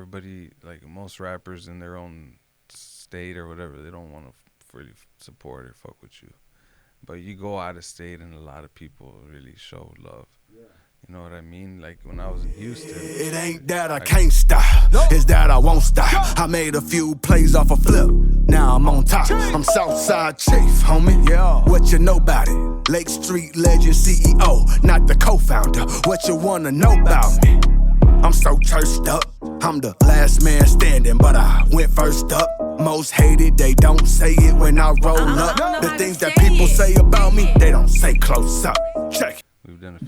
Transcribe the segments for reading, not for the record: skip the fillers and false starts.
everybody, like most rappers in their own state or whatever, they don't want to really support or fuck with you. But you go out of state and a lot of people really show love. You know what I mean? Like when I was in Houston. It ain't that I can't stop, it's that I won't stop. I made a few plays off a flip, now I'm on top. I'm Southside Chief, homie. Yeah. What you know about it? Lake Street legend CEO, not the co-founder. What you wanna know about me? I'm so churched up. I'm the last man standing, but I went first up. Most hated, they don't say it when I roll up. The things that people say about me, they don't say close up. Check it. We've done a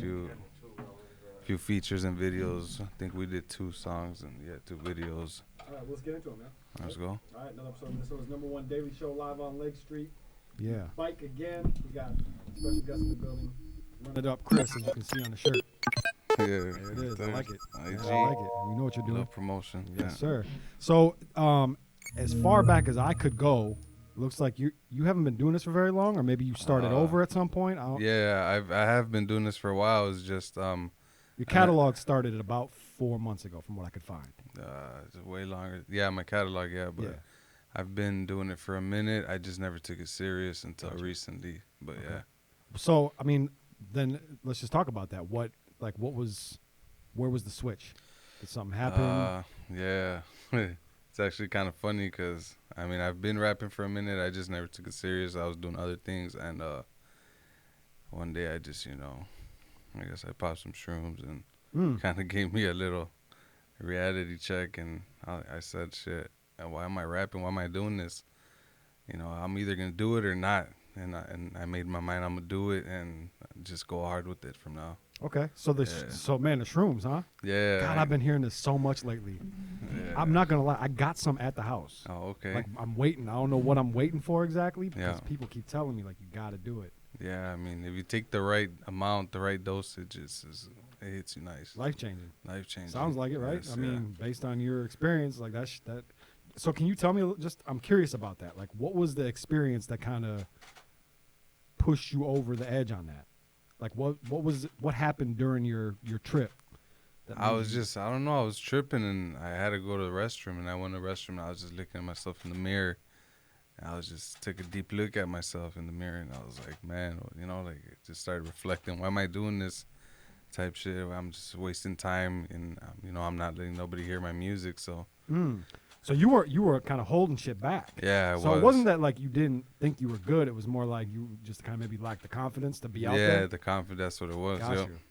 few features and videos. I think we did 2 songs and 2 videos. All right, let's get into it, man. Let's go. All right, another episode of Minnesota's #1 daily show live on Lake Street. Yeah. Bike again. We got special guests in the building. Run it up, Chris, as you can see on the shirt. Yeah, There it is. I like it. IG. Yeah, I like it. You know what you're doing. Love promotion. Yes, sir. So, as far back as I could go, looks like you haven't been doing this for very long, or maybe you started over at some point. Yeah, I have been doing this for a while. It's just your catalog started at about 4 months ago, from what I could find. it's way longer. Yeah, my catalog. Yeah, but Yeah. I've been doing it for a minute. I just never took it serious until recently. But yeah. So, I mean, then let's just talk about that. Where was the switch? Did something happen? Yeah. It's actually kind of funny because, I mean, I've been rapping for a minute. I just never took it serious. I was doing other things. And one day I just, I guess I popped some shrooms and kind of gave me a little reality check. And I said, shit, why am I rapping? Why am I doing this? I'm either going to do it or not. And I made my mind I'm going to do it and just go hard with it from now. Okay. So, the shrooms, huh? Yeah. God, I've been hearing this so much lately. Yeah. I'm not going to lie. I got some at the house. Oh, okay. Like, I'm waiting. I don't know what I'm waiting for exactly because Yeah. people keep telling me, like, you got to do it. Yeah, I mean, if you take the right amount, the right dosage, it hits you nice. Life-changing. Life-changing. Sounds like it, right? Yes, I mean, based on your experience, like that. So can you tell me, I'm curious about that. Like, what was the experience that kind of pushed you over the edge on that? Like, what happened during your trip? I don't know, I was tripping and I had to go to the restroom and I went to the restroom and I was just looking at myself in the mirror. And I took a deep look at myself in the mirror and I was like, man, like it just started reflecting. Why am I doing this type shit? I'm just wasting time and, I'm not letting nobody hear my music. So, So you were kind of holding shit back. yeah, So it wasn't that like you didn't think you were good. It was more like you just kind of maybe lacked the confidence to be out there. Yeah, the confidence, that's what it was.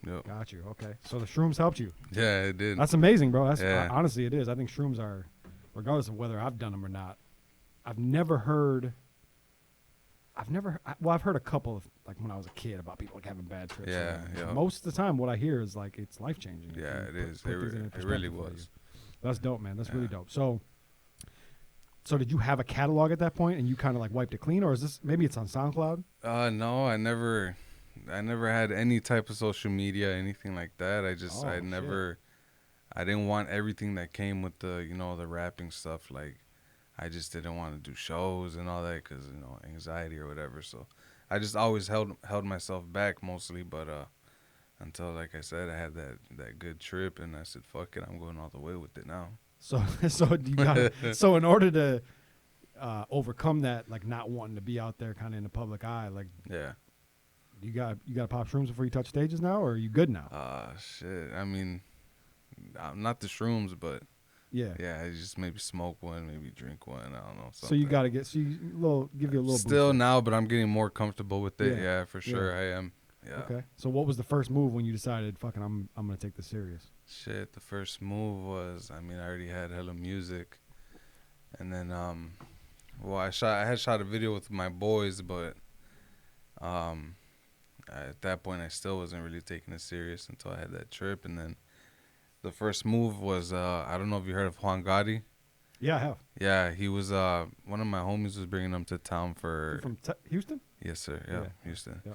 Yep. Got you. Okay. So the shrooms helped you. Yeah, it did. That's amazing, bro. Yeah. Honestly, it is. I think shrooms are, regardless of whether I've done them or not. I've heard a couple of, like when I was a kid, about people like having bad trips. Yeah, yeah. Most of the time, what I hear is like it's life changing. Yeah, it is. It really was. That's dope, man. That's really dope. So did you have a catalog at that point, and you kind of like wiped it clean, or is this maybe it's on SoundCloud? No, I never had any type of social media, anything like that. I didn't want everything that came with the, the rapping stuff. Like, I just didn't want to do shows and all that because, anxiety or whatever. So I just always held myself back mostly. But until, like I said, I had that good trip and I said, fuck it, I'm going all the way with it now. So in order to overcome that, like not wanting to be out there kind of in the public eye, like you got to pop shrooms before you touch stages now, or are you good now? Shit. I mean, not the shrooms, but yeah, I just maybe smoke one, maybe drink one. I don't know. Something. So you got to give you a little still boost. Now, but I'm getting more comfortable with it. Yeah, for sure, I am. Yeah. Okay. So what was the first move when you decided, fucking, I'm gonna take this serious? Shit, the first move was, I already had hella music, and then I had shot a video with my boys, but at that point I still wasn't really taking it serious until I had that trip, and then the first move was I don't know if you heard of Juan Gotti. Yeah, I have. Yeah, he was one of my homies was bringing him to town for. From Houston? Yes, sir. Yeah, Houston. Yeah.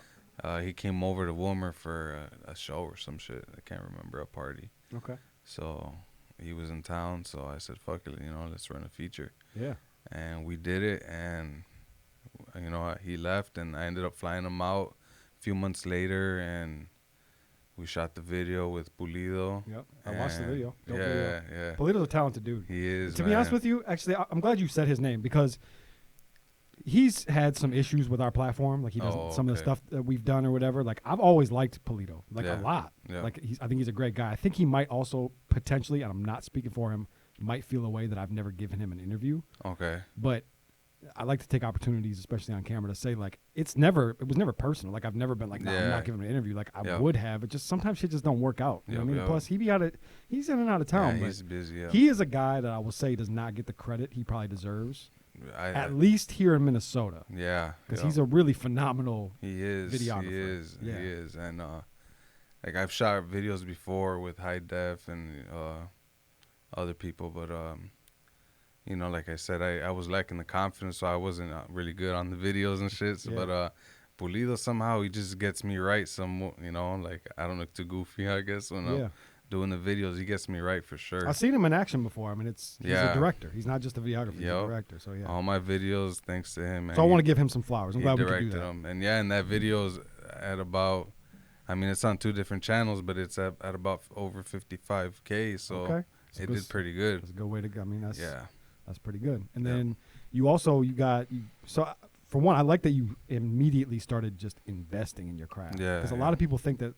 He came over to Wilmer for a show or some shit. I can't remember, a party. Okay. So he was in town, so I said, fuck it, let's run a feature. Yeah. And we did it, and, he left, and I ended up flying him out a few months later, and We shot the video with Pulido. Yep, I watched the and video. Dope yeah, video. yeah. Polito's a talented dude. He is. To be honest with you, actually, I'm glad you said his name because he's had some issues with our platform. Like he doesn't some of the stuff that we've done or whatever. Like I've always liked Polito, like a lot. Yeah. Like I think he's a great guy. I think he might also potentially, and I'm not speaking for him, might feel a way that I've never given him an interview. Okay. But I like to take opportunities, especially on camera, to say like it was never personal. Like I've never been like, no, I'm not giving him an interview. Like I would have. It just sometimes shit just don't work out. You know what I mean? Plus he's in and out of town. Yeah, he's busy. Yeah. He is a guy that I will say does not get the credit he probably deserves. At least here in Minnesota. Yeah. Because he's a really phenomenal videographer. He is. And like I've shot videos before with high def and other people, but you know, like I said, I was lacking the confidence, so I wasn't really good on the videos and shit. So, but Pulido somehow he just gets me right. You know, like I don't look too goofy, I guess, when I'm doing the videos. He gets me right for sure. I've seen him in action before. I mean, he's a director. He's not just a videographer. He's a director. So all my videos, thanks to him. Man. So I want to give him some flowers. I'm glad we could do that. Them. And and that video's at about, I mean, it's on 2 different channels, but it's at about over 55K. So it did pretty good. That's a good way to go. I mean, that's that's pretty good. And Yep. then so for one, I like that you immediately started just investing in your craft. Yeah. Because a lot of people think that,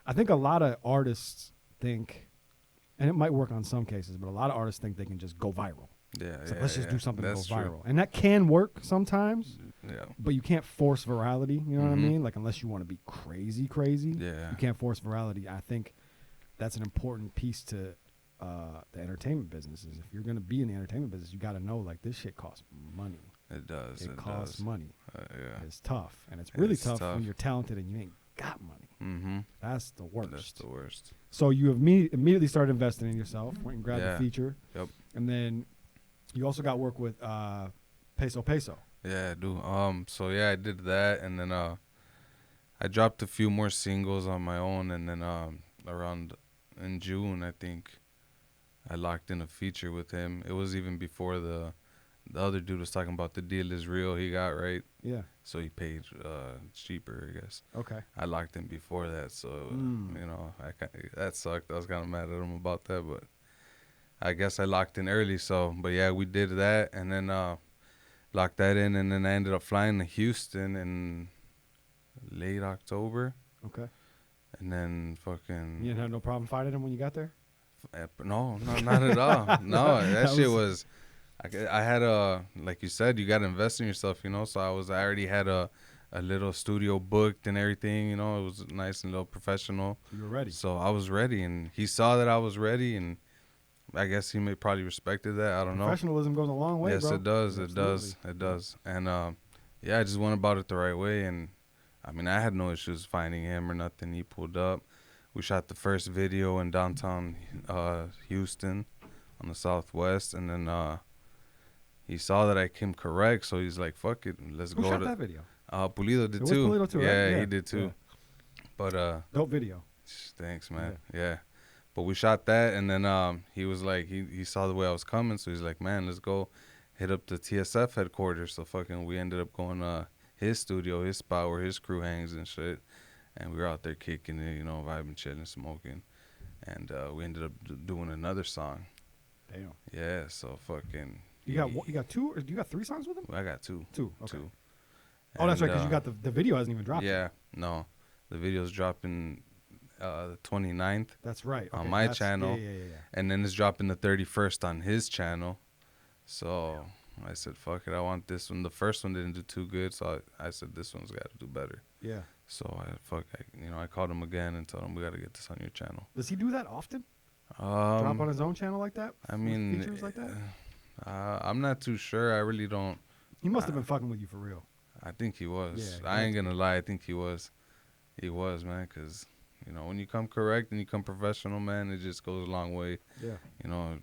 I think a lot of artists think, and it might work on some cases, but a lot of artists think they can just go viral. Yeah. So let's just do something That's to go viral. true. And that can work sometimes. Yeah. But you can't force virality. You know what I mean? Like unless you want to be crazy. Yeah. You can't force virality. I think that's an important piece to the entertainment business. Is if you're going to be in the entertainment business, you got to know like this shit costs money. It does. It costs money. Yeah. It's tough, and it's really tough when you're talented and you ain't got money. Mm-hmm. That's the worst. That's the worst. So you have immediately started investing in yourself. Went and grabbed the feature. Yep. And then you also got work with Peso. Yeah, I do. So yeah, I did that, and then I dropped a few more singles on my own, and then around in June, I think, I locked in a feature with him. It was even before the other dude was talking about the deal is real. He got right. Yeah. So he paid cheaper, I guess. Okay. I locked in before that, so you know, that sucked. I was kind of mad at him about that, but I guess I locked in early. So, but yeah, we did that, and then locked that in, and then I ended up flying to Houston in late October. Okay. And then fucking. You didn't have no problem fighting him when you got there? No, not at all. No, that shit was. I had like you said, you got to invest in yourself, you know. So I already had a little studio booked and everything, you know. It was nice and a little professional. You were ready. So I was ready, and he saw that I was ready, and I guess he may probably respected that. I don't know. Professionalism goes a long way, yes, bro. it does. Absolutely. It does. And yeah, I just went about it the right way, and I mean, I had no issues finding him or nothing. He pulled up. We shot the first video in downtown Houston on the Southwest, and then he saw that I came correct, so he's like, "Fuck it, let's go." Who shot that video? Pulido did It was too. Pulido too, yeah, right? Yeah, he did too. yeah. But dope video. thanks, man. Yeah. But we shot that, and then he was like, he saw the way I was coming, so he's like, "Man, let's go hit up the TSF headquarters." So fucking, we ended up going his studio, his spot where his crew hangs and shit. And we were out there kicking it, you know, vibing, chilling, smoking. And we ended up doing another song. Damn. Yeah, so fucking. You got 2 or you got 3 songs with him? I got 2. 2. Okay. 2. Oh, that's right, because you got the video hasn't even dropped. Yeah, no. The video's dropping the 29th. That's right. Okay, on my channel. Yeah. And then it's dropping the 31st on his channel. So I said, fuck it, I want this one. The first one didn't do too good, so I said this one's got to do better. Yeah. So I called him again and told him we got to get this on your channel. Does he do that often? Drop on his own channel like that? I mean, features like that? I'm not too sure. I really don't. He must have been fucking with you for real. I think he was. Yeah, I ain't gonna lie. I think he was. He was, man. Cause you know, when you come correct and you come professional, man, it just goes a long way. Yeah. You know,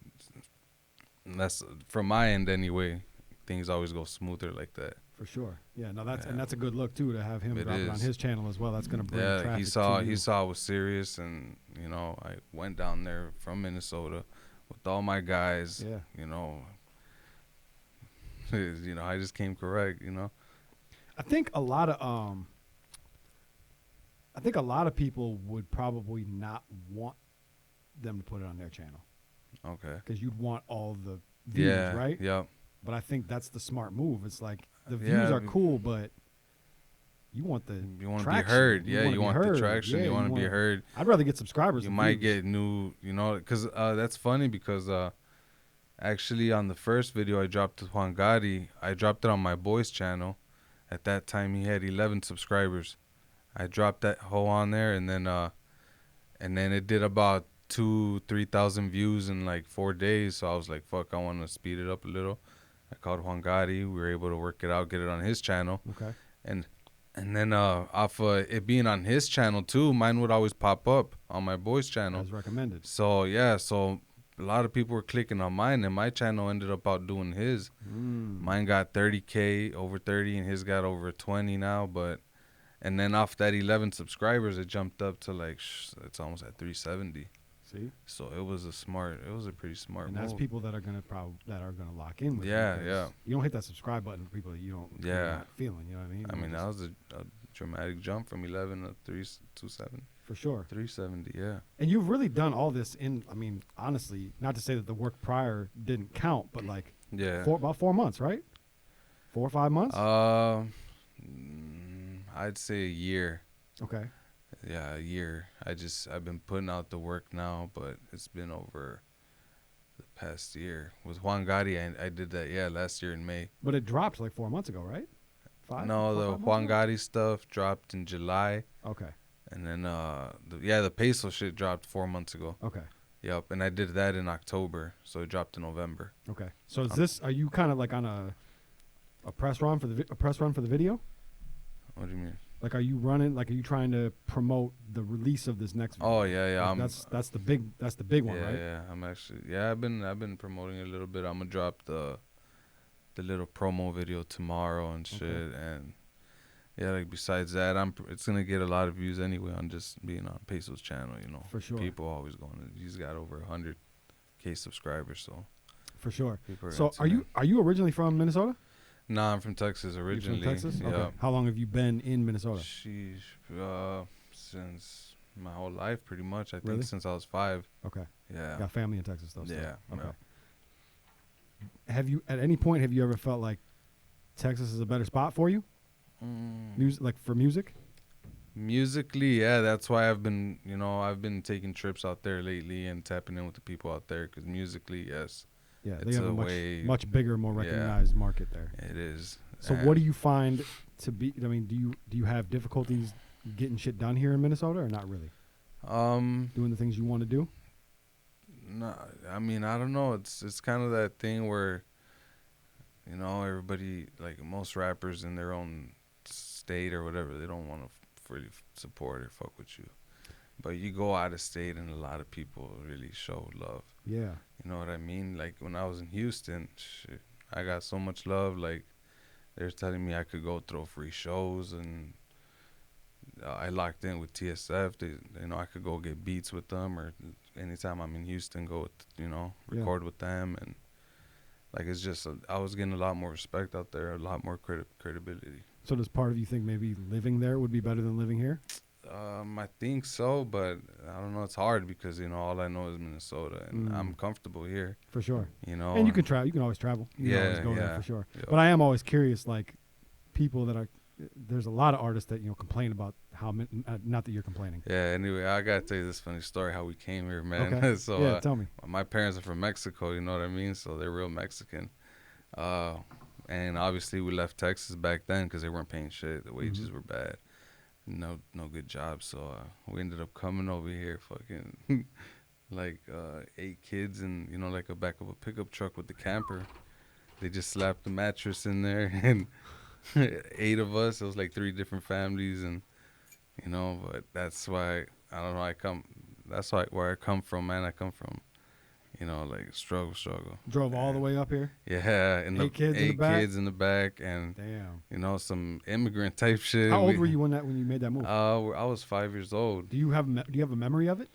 and that's from my end anyway. Things always go smoother like that. For sure. Yeah. No, and that's a good look too to have him drop it on is. his channel as well. That's gonna bring traffic. He saw I was serious, and you know, I went down there from Minnesota with all my guys. Yeah. You know, I just came correct. You know. I think a lot of I think a lot of people would probably not want them to put it on their channel Okay. because you'd want all the views, Yeah. right? Yep. But I think that's the smart move. It's like the Yeah, views are cool, but you want the You want to be traction. heard. Yeah, wanna you be want heard. the traction. Yeah, you want to be wanna- heard. I'd rather get subscribers. You than might views. get new, because that's funny because actually on the first video I dropped with Juan Gotti, I dropped it on my boy's channel. At that time he had 11 subscribers. I dropped that whole on there, and then it did about 2,000-3,000 views in like 4 days. So I was like, fuck, I want to speed it up a little. I called Juan Gotti. We were able to work it out, get it on his channel. Okay. And then off it being on his channel too, mine would always pop up on my boy's channel. As recommended. So yeah, so a lot of people were clicking on mine, and my channel ended up outdoing his. Mine got 30K, over 30, and his got over 20 now. And then off that 11 subscribers, it jumped up to like it's almost at 370. See, So it was a pretty smart and move. that's people that are gonna lock in with you. Yeah, because yeah. You don't hit that subscribe button for people that you're Yeah. not feeling. You know what I mean? I mean, Just- that was a dramatic jump from 11 to 327, for sure. 370. Yeah. And you've really done all this in. I mean, honestly, not to say that the work prior didn't count, but like Yeah. about 4 months, right? 4 or 5 months. I'd say a year. Okay. Yeah, a year. I've been putting out the work now, but it's been over the past year. With Juan Gotti, I did that, last year in May. But it dropped like 4 months ago, right? No, the 5 months Juan ago? Gotti stuff dropped in July. Okay. And then, the Peso shit dropped 4 months ago. Okay. Yep, and I did that in October, so it dropped in November. Okay. So is this? Are you kind of like on a press run for the video? What do you mean? Like, are you running? Like, are you trying to promote the release of this next video? Oh yeah. Like, that's the big one, yeah, right? Yeah, I'm actually I've been promoting it a little bit. I'm gonna drop the little promo video tomorrow and shit, and yeah, like besides that, it's gonna get a lot of views anyway on just being on Peso's channel. For sure. People always going. He's got over 100K subscribers, so For sure. people are So into that. are you originally from Minnesota? Nah, I'm from Texas You're originally. from Texas? Yeah. Okay. How long have you been in Minnesota? Sheesh, since my whole life, pretty much. I think Really? since I was 5. Okay. Yeah. Got family in Texas though. still. Yeah. Okay. yeah. Have you at any point have you ever felt like Texas is a better spot for you? Music, like for music? Musically, yeah, that's why I've been taking trips out there lately and tapping in with the people out there, because musically, yes, Yeah, they It's have a a much bigger, more Yeah. recognized market there. it is. So what do you find to be? I mean, do you have difficulties getting shit done here in Minnesota, or not really? Doing the things you want to do? No, I mean, I don't know. It's kind of that thing where, everybody, like most rappers in their own state or whatever, they don't want to really support or fuck with you. But you go out of state and a lot of people really show love. Yeah. You know what I mean? Like when I was in Houston, shit, I got so much love. Like they're telling me I could go throw free shows, and I locked in with TSF. I could go get beats with them, or anytime I'm in Houston, go record with them, and like it's just I was getting a lot more respect out there, a lot more credibility. So does part of you think maybe living there would be better than living here? I think so, but I don't know. It's hard because all I know is Minnesota, and I'm comfortable here. For sure. And you can travel. You can always travel. You can always go there yeah. for sure. Yeah. But I am always curious, like people that are. There's a lot of artists that complain about how. Not that you're complaining. Yeah. Anyway, I gotta tell you this funny story how we came here, man. Okay. So yeah, tell me. my parents are from Mexico. You know what I mean? So they're real Mexican. And obviously we left Texas back then because they weren't paying shit. The wages were bad. No good jobs. So we ended up coming over here, fucking like 8 kids, and like a back of a pickup truck with the camper. They just slapped the mattress in there, and 8 of us. It was like 3 different families, and but that's why I don't know. That's where I come from, man. I come from, like struggle. Drove all the way up here. Yeah, and 8 kids in the 8 back? kids in the back, and Damn. some immigrant type shit. How old were you when you made that move? I was 5 years old. Do you have a memory of it?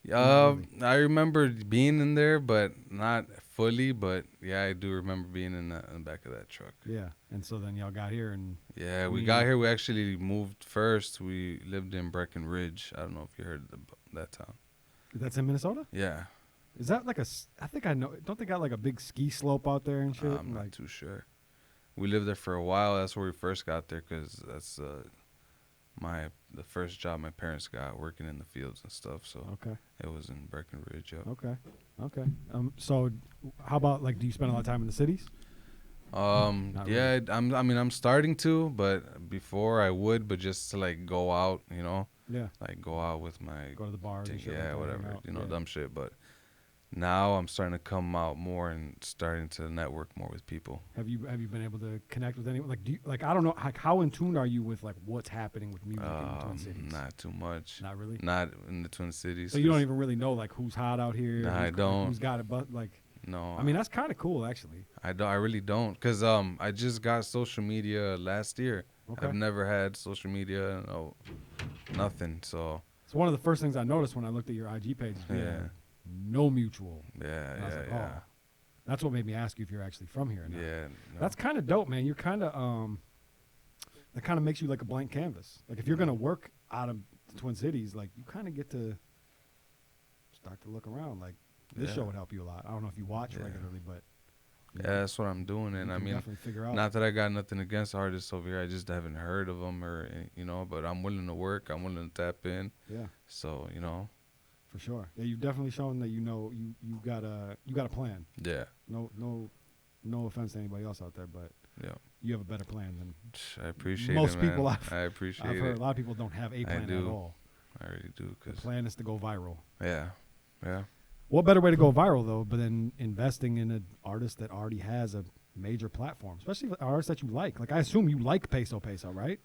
Not really. I remember being in there, but not fully. But yeah, I do remember being in the back of that truck. Yeah. And so then y'all got here, and Yeah, I we mean- got here. We actually moved first. We lived in Breckenridge. I don't know if you heard of that town. that's in Minnesota. Yeah, Is that like I think I know. Don't they got like a big ski slope out there and shit? I'm not Like, too sure. We lived there for a while. That's where we first got there because that's the first job my parents got working in the fields and stuff. So okay, it was in Breckenridge. Yeah. okay. So how about like, do you spend a lot of time in the cities? Not Yeah, I'm starting to, but before I would, but just to like go out, Yeah. like go out with my Go to the bars and shit. yeah, like that, hang whatever, out. Yeah. dumb shit. But now I'm starting to come out more and starting to network more with people. Have you been able to connect with anyone? Like, I don't know, like, how in tune are you with like what's happening with music in the Twin Cities? Not too much. Not really. Not in the Twin Cities. So you don't even really know like who's hot out here. Nah, I who's, don't. Like, who's got it, but like, No. I mean, that's kind of cool actually. I really don't, cause I just got social media last year. Okay. I've never had social media, no, nothing. So It's one of the first things I noticed when I looked at your IG page. yeah, No mutual. yeah, And I was yeah, like, yeah, oh. That's what made me ask you if you're actually from here or not. yeah. No. That's kind of dope, man. You're kind of that kind of makes you like a blank canvas. Like if you're gonna work out of the Twin Cities, like you kind of get to start to look around. Like this Yeah. show would help you a lot. I don't know if you watch Yeah. regularly, but Yeah, that's what I'm doing, and you I can mean, definitely figure out. not that I got nothing against artists over here. I just haven't heard of them, or but I'm willing to work. I'm willing to tap in. Yeah, So for sure. Yeah, you've definitely shown that you got a plan. yeah, No offense to anybody else out there, but yeah. you have a better plan than I appreciate most it, man. people I I've appreciate heard. A it. lot of people don't have a plan at do. all. I really do, The cause plan is to go viral. yeah. What better way to go viral though, but then investing in an artist that already has a major platform, especially an artist that you like. Like I assume you like Peso, right?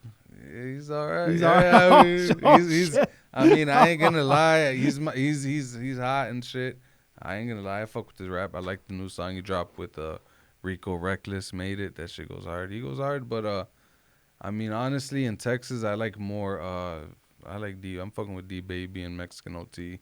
Yeah, he's all right. He's yeah, all right. I mean, Oh, he's shit. I mean, I ain't gonna lie. He's hot and shit. I ain't gonna lie. I fuck with his rap. I like the new song he dropped with Rico Reckless. Made it. That shit goes hard. He goes hard. But I mean, honestly, in Texas, I like more. I like D. I'm fucking with D Baby and Mexican OT.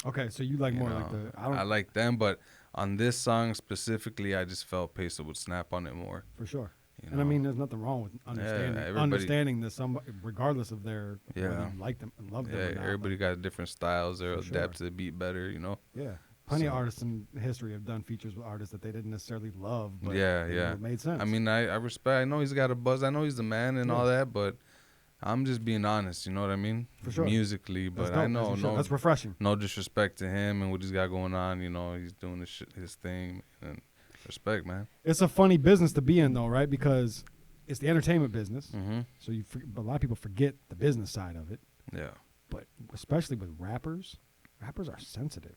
Okay, so you like You more know, like the I like them, but on this song specifically, I just felt Peso would snap on it more. for sure. You And I know? mean, there's nothing wrong with everybody- understanding that somebody, regardless of their whether Yeah. you like them and love them. Yeah, or not, everybody got different styles. They'll For adapt sure. to the beat better. Yeah, plenty of So- artists in history have done features with artists that they didn't necessarily love. But Yeah, you know, yeah. it made sense. I mean, I respect. I know he's got a buzz. I know he's the man and all Yeah. that, but I'm just being honest. You know what I mean? For sure. Musically, That's but I dope, know as you should. no That's refreshing. no disrespect to him and what he's got going on. He's doing his thing, and respect, man. It's a funny business to be in, though, right? Because it's the entertainment business. Mm-hmm. So but a lot of people forget the business side of it. Yeah. But especially with rappers are sensitive.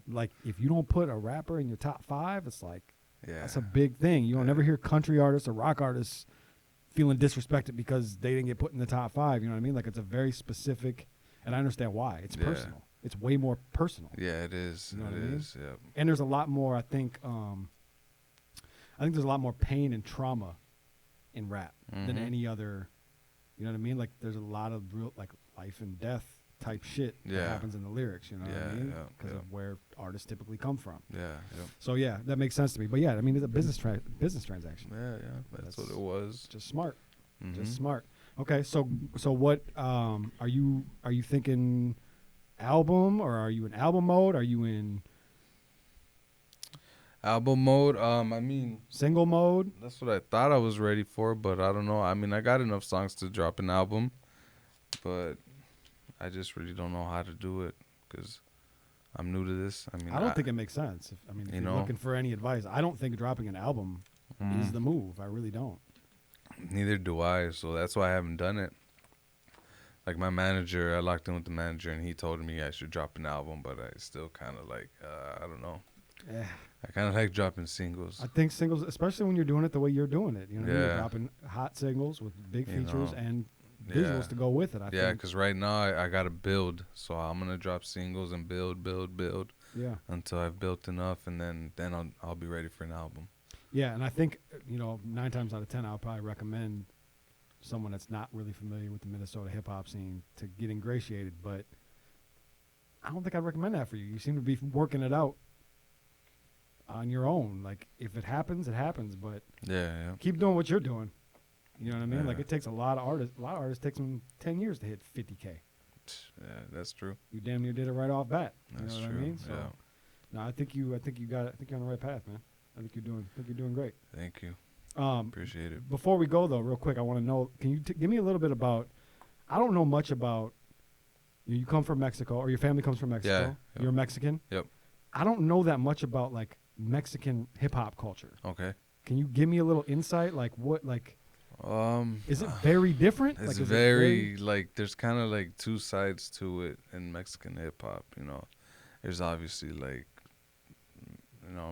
Like if you don't put a rapper in your top 5, it's like Yeah. that's a big thing. You don't never hear country artists or rock artists feeling disrespected because they didn't get put in the top 5. You know what I mean? Like it's a very specific, and I understand why. It's Yeah. personal. It's way more personal. Yeah, it is. You know It what I mean? is. Yeah. And there's a lot more. I think there's a lot more pain and trauma in rap than Mhm. any other. You know what I mean? Like there's a lot of real like life and death type shit that Yeah. happens in the lyrics. You know what I Yeah, mean? yeah, Because yeah. of where artists typically come from. Yeah. Yeah. So yeah, that makes sense to me. But yeah, I mean it's a business transaction. Yeah. Yeah. That's what That's it was. Just smart. Mhm. Just smart. Okay, so what are you thinking? Album, or are you in album mode? Are you in Album mode. I mean, single mode? that's what I thought I was ready for, but I don't know. I mean, I got enough songs to drop an album, but I just really don't know how to do it because I'm new to this. I mean, I don't think it makes sense. If You you're know? looking for any advice, I don't think dropping an album is the move. I really don't. Neither do I, so that's why I haven't done it. Like my manager, I locked in with the manager, and he told me I should drop an album, but I still kind of like, I don't know. Eh, I kind of like dropping singles. I think singles, especially when you're doing it the way you're doing it, you know, what I mean? You're Yeah. dropping hot singles with big You features know? and visuals Yeah. to go with it. I Yeah, think. because right now I got to build, so I'm gonna drop singles and build Yeah. until I've built enough, and then I'll be ready for an album. Yeah, and I think 9 times out of 10, I'll probably recommend someone that's not really familiar with the Minnesota hip hop scene to get ingratiated. But I don't think I'd recommend that for you. You seem to be working it out on your own. Like, if it happens, it happens. But Yeah. keep doing what you're doing. You know what I mean? Yeah. Like, it takes a lot of artists. A lot of artists takes them 10 years to hit 50K. Yeah, that's true. You damn near did it right off bat. You That's know what true. I mean? So, Yeah. no, I think you got it. I think you're on the right path, man. I think you're doing great. Thank you. Um, Appreciate it. Before we go though, real quick, I want to know. Can you give me a little bit about? I don't know much about. You come from Mexico, or your family comes from Mexico. Yeah, yep. You're Mexican. Yep. I don't know that much about like Mexican hip hop culture. Okay. Can you give me a little insight? Like what? Like is it uh, very different? It's like, is it very like there's kind of like two sides to it in Mexican hip hop. You know, there's obviously like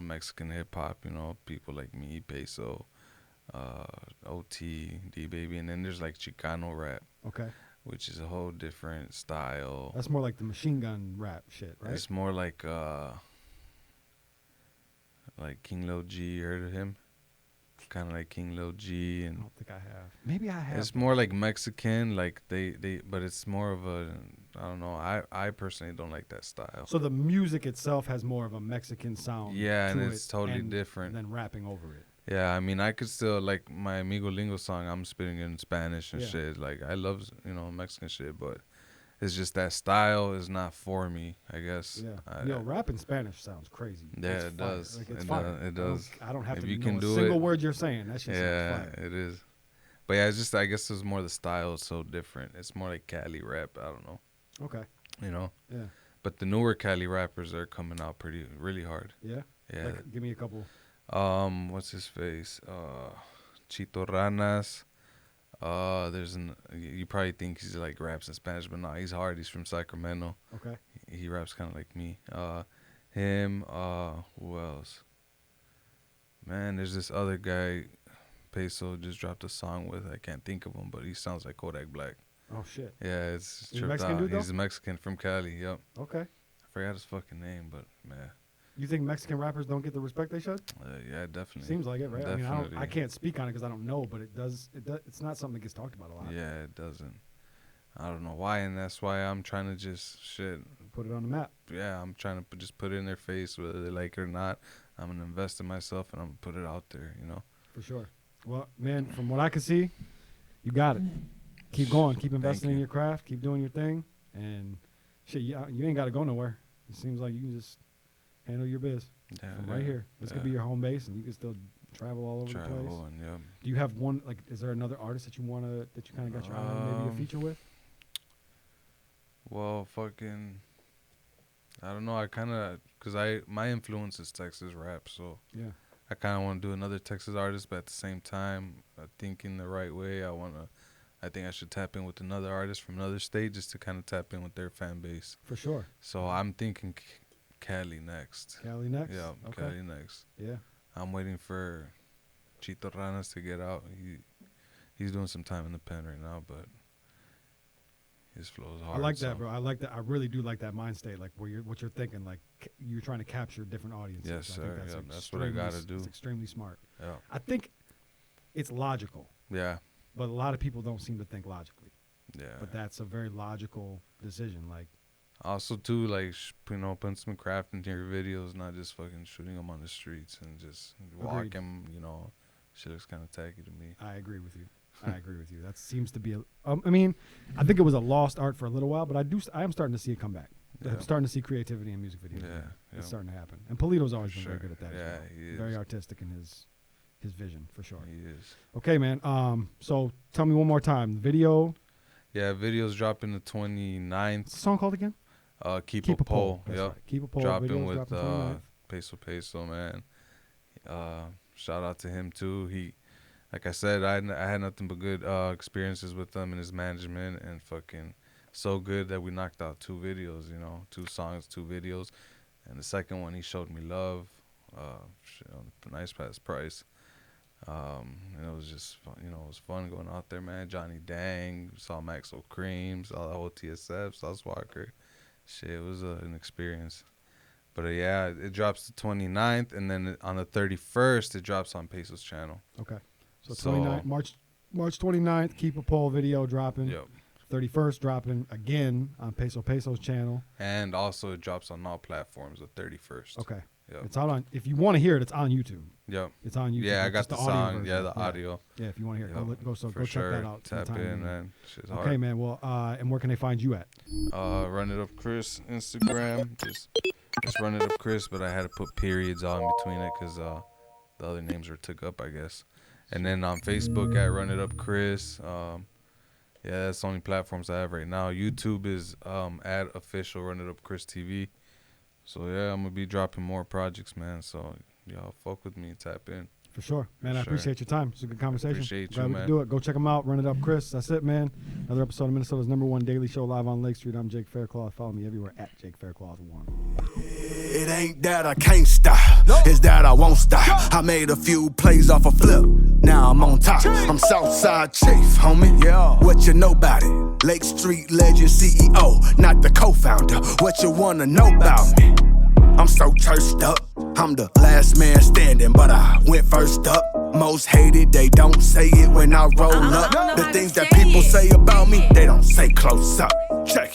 Mexican hip hop. You know, people like me, Peso, OT, D Baby, and then there's like Chicano rap, Okay. which is a whole different style. That's more like the machine gun rap shit, right? It's more like King Lil G. You heard of him? Kind of like King Lil G, I and don't think I have. Maybe I have. it's more like Mexican. Like but it's more of a, I don't know. I personally don't like that style. So the music itself has more of a Mexican sound. Yeah, and to it's it totally and different. than rapping over it. Yeah, I mean, I could still like my Amigo Lingo song. I'm spitting in Spanish and Yeah. shit. Like I love Mexican shit, but it's just that style is not for me. I guess. Yeah. Rap in Spanish sounds crazy. Yeah, It's it fire. does. Like, it's It fire. does. It does. I don't have If to you know can a do single it- word you're saying. That shit Yeah, sounds fire. it is. But yeah, it's just I guess it's more the style is so different. It's more like Cali rap. I don't know. Okay. Yeah. But But the newer Cali rappers are coming out really hard. yeah. Yeah. Like, give me a couple. What's his face? Chito Ranas. You probably think he's like raps in Spanish, but no, he's hard. He's from Sacramento. Okay. He raps kind of like me. Him. Who else? Man, there's this other guy. Peso just dropped a song with. I can't think of him, but he sounds like Kodak Black. Oh shit. Yeah, it's He's a tripped Mexican out. dude, though? He's a Mexican from Cali. Yep. Okay. I forgot his fucking name, but man, You think Mexican rappers don't get the respect they should? yeah, definitely. Seems like it, right? I mean, I Definitely. can't speak on it because I don't know, but it does. It's not something that gets talked about a lot. Yeah, it doesn't. I don't know why, and that's why I'm trying to just Put it on the map. Yeah, I'm trying to just put it in their face, whether they like it or not. I'm gonna invest in myself, and I'm gonna put it out there. For sure. Well, man, from what I can see, you got it. Keep going. Keep investing in you. your craft. Keep doing your thing. And shit, you ain't got to go nowhere. It seems like you can just handle your biz Yeah, from right here. This could be your home base, and you can still travel all over the place. travel and yeah. Do you have one, like, is there another artist that you kind of got your eye on, maybe a feature with? Well, fucking, I don't know. Cause my influence is Texas rap, so Yeah. I kind of want to do another Texas artist, but at the same time, thinking the right way. I think I should tap in with another artist from another state just to kind of tap in with their fan base. For sure. So I'm thinking Cali next. Cali next? Yeah, Okay. Cali next. Yeah. I'm waiting for Chito Ranas to get out. He's doing some time in the pen right now, but his flow is hard. I like so- that, bro. I like that. I really do like that mind state, like what you're thinking, like you're trying to capture different audiences. Yes, I think sir. that's Yeah, that's what I extremely gotta do. It's extremely smart. Yeah. I think it's logical, Yeah. but a lot of people don't seem to think logically. Yeah. But that's a very logical decision. Like, Also, too, like, putting some craft into your videos, not just fucking shooting them on the streets and just walk Agreed. them, shit looks kind of tacky to me. I agree with you. I agree with you. That seems to be I mean, I think it was a lost art for a little while, but I am starting to see it come back. Yeah. I'm starting to see creativity in music videos. Yeah, again. yeah. It's starting to happen. And Polito's always been Sure. very good at that. Yeah, as well. he is. Very artistic in his vision, for sure. He is. Okay, man. So tell me one more time. The video. Yeah, video's dropping the 29th. What's the song called again? Keep a Pole. That's Yep. right. Keep a pole. Dropping Video's with dropping 29th. Peso, man. Shout out to him, too. Like I said, I had nothing but good experiences with him and his management, and fucking so good that we knocked out 2 videos, 2 songs, 2 videos. And the second one, he showed me love, nice past price. And it was just fun, it was fun going out there, man. Johnny Dang, saw Maxo Cream, saw the whole TSF, Sauce Walker. Shit, it was an experience. But yeah, it drops the 29th, and then on the 31st, it drops on Peso's channel. Okay. So So- 29 March 29th. Keep a pole video dropping. Yep. 31st, dropping again on Peso's channel. And also it drops on all platforms the 31st. Okay. Yep. It's out on. If you want to hear it, it's on YouTube. Yep. It's on YouTube. Yeah, I Like, got just the audio song. version. Yeah, the audio. Yeah, if you want to hear it, Yep. go For check that out. Tap sometime. in, man. Shit's hard. Okay, man. Well, and where can they find you at? Run It Up Chris Instagram. Just Run It Up Chris, but I had to put periods all in between it because the other names were took up, I guess. And then on Facebook at Run It Up Chris. Yeah, that's the only platforms I have right now. YouTube is at official Run It Up Chris TV. So yeah, I'm gonna be dropping more projects, man. So y'all fuck with me, tap in. For sure, man. I Sure. appreciate your time. It's a good conversation. Appreciate Glad you, we man. could do it. Go check them out. Run It Up, Chris. That's it, man. Another episode of Minnesota's #1 daily show live on Lake Street. I'm Jake Faircloth. Follow me everywhere at Jake Faircloth1. It ain't that I can't stop, it's that I won't stop. I made a few plays off a flip, now I'm on top. I'm Southside Chief, homie. Yeah. What you know about it? Lake Street legend CEO, not the co-founder. What you wanna know about me? I'm so cursed up. I'm the last man standing, but I went first up. Most hated, they don't say it when I roll up. The things that people say about me, they don't say close up. Check it.